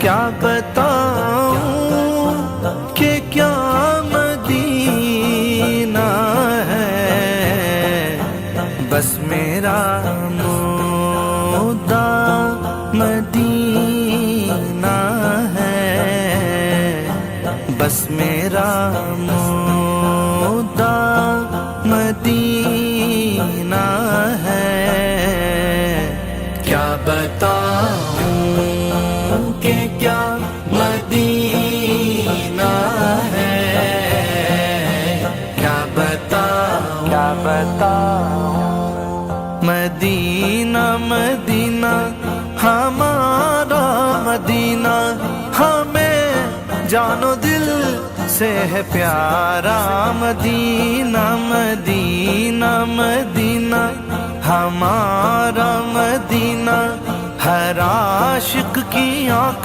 کیا بتاؤں کہ کیا مدینہ ہے، بس میرا مدعا مدینہ ہے، بس میرا مدعا مدینہ ہے۔ کیا بتاؤں کہ کیا مدینہ ہے، کیا بتاؤں مدینہ مدینہ ہمارا مدینہ، ہمیں جان و دل سے ہے پیارا مدینہ، مدینہ مدینہ ہمارا مدینہ، ہر عاشق کی آنکھ